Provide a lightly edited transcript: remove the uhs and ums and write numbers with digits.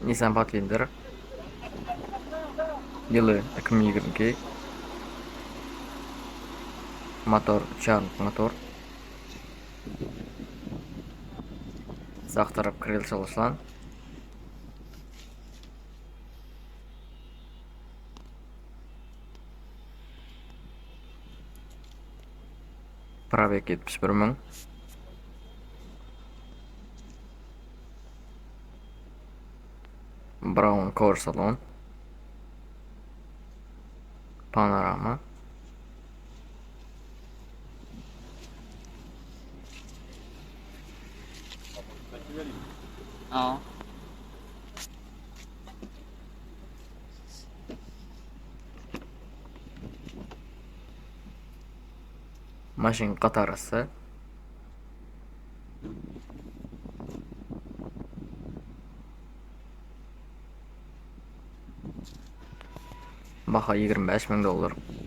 Nissan Pathfinder. Yılı 2022. Motor 3.5 motor. Sağ taraf kril çalışılan. Pробег 71 ming. Brown Core salon. Panorama. Ja. Maşin qatarası. Baha $25.000.